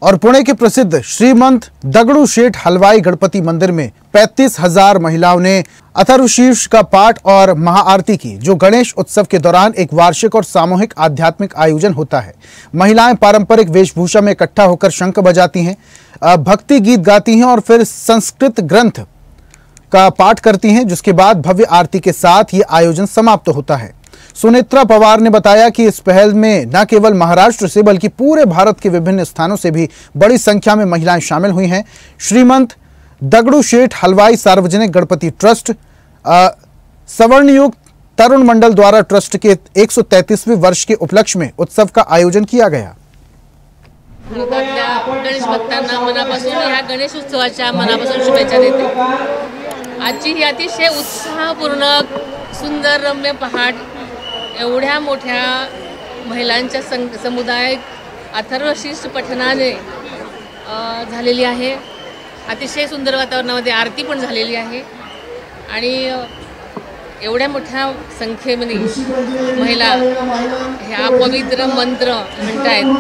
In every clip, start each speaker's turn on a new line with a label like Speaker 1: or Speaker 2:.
Speaker 1: और पुणे के प्रसिद्ध श्रीमंत दगड़ूशेठ हलवाई गणपति मंदिर में 35,000 महिलाओं ने अथर्वशीर्ष का पाठ और महाआरती की, जो गणेश उत्सव के दौरान एक वार्षिक और सामूहिक आध्यात्मिक आयोजन होता है। महिलाएं पारंपरिक वेशभूषा में इकट्ठा होकर शंख बजाती हैं, भक्ति गीत गाती हैं और फिर संस्कृत ग्रंथ का पाठ करती हैं, जिसके बाद भव्य आरती के साथ ये आयोजन समाप्त होता है। सुनेत्रा पवार ने बताया कि इस पहल में न केवल महाराष्ट्र से बल्कि पूरे भारत के विभिन्न स्थानों से भी बड़ी संख्या में महिलाएं शामिल हुई हैं। श्रीमंत दगड़ूशेठ हलवाई सार्वजनिक गणपति ट्रस्ट सवर्णयुक्त तरुण मंडल द्वारा ट्रस्ट के 133वें वर्ष के उपलक्ष्य में उत्सव का आयोजन किया गया।
Speaker 2: गणेश भक्तांना मनापासून या गणेश उत्सवाच्या मनापासून शुभेच्छा देते। आजची ही अतिशय उत्साहपूर्ण सुंदर रम्य पहाट एवढ्या मोठ्या महिलांच्या समुदाय अथर्वशीर्ष पठणाने झालेली आहे। अतिशय सुंदर वातावरणामध्ये आरती पण झालेली आहे आणि एवढ्या मोठ्या संख्येने महिला ह्या पवित्र मंत्र म्हणतायत,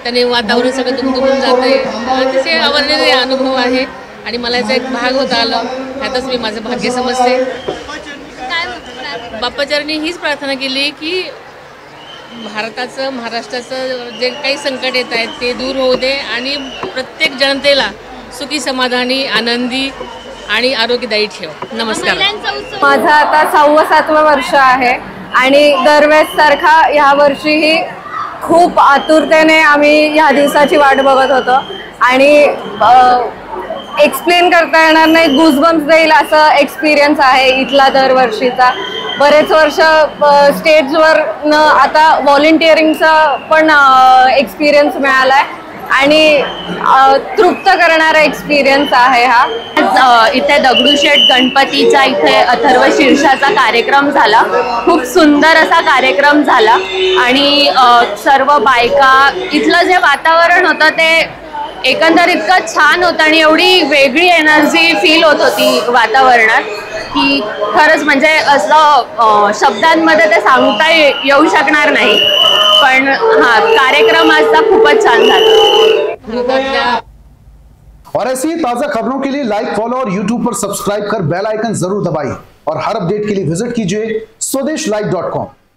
Speaker 2: त्याने वातावरण सगळं दुमदुमून जाते। अतिशय अवर्णनीय अनुभव आहे आणि मला याचा एक भाग होता आला, ह्यातच मी माझं भाग्य समजते। बाप्पाचरणी हीच प्रार्थना केली की भारताचं महाराष्ट्राचं जे काही संकट येत आहेत ते दूर होऊ दे आणि प्रत्येक जनतेला सुखी समाधानी आनंदी आणि आरोग्यदायी ठेव। नमस्कार।
Speaker 3: माझं आता 6-7वं वर्ष आहे आणि दरवेळेस सारखा ह्या वर्षीही खूप आतुरतेने आम्ही ह्या दिवसाची वाट बघत होतो आणि एक्सप्लेन करता येणार नाही, गुजबम्स देईल असा एक्सपिरियन्स आहे इथला दरवर्षीचा। बरेच वर्ष स्टेजवर आता व्हॉलंटिअरिंगचा पण एक्सपिरियन्स मिळाला आहे आणि तृप्त करणारा एक्सपिरियन्स आहे हा।
Speaker 4: इथे दगडूशेठ गणपतीचा इथे अथर्वशीर्षाचा कार्यक्रम झाला, खूप सुंदर असा कार्यक्रम झाला आणि सर्व बायका, इथलं जे वातावरण होतं ते एकंदर इतकं छान होतं आणि एवढी वेगळी एनर्जी फील होत होती वातावरणात की खरंच म्हणजे असं शब्दांमध्ये ते सांगता येऊ शकणार नाही, पण हा कार्यक्रम आजचा खूपच छान झाला।
Speaker 1: और ऐसी ही ताजा खबरों के लिए लाइक, फॉलो और यूट्यूब पर सब्सक्राइब कर बेल आइकन जरूर दबाइए और हर अपडेट के लिए विजिट कीजिए स्वदेशलाइव.com।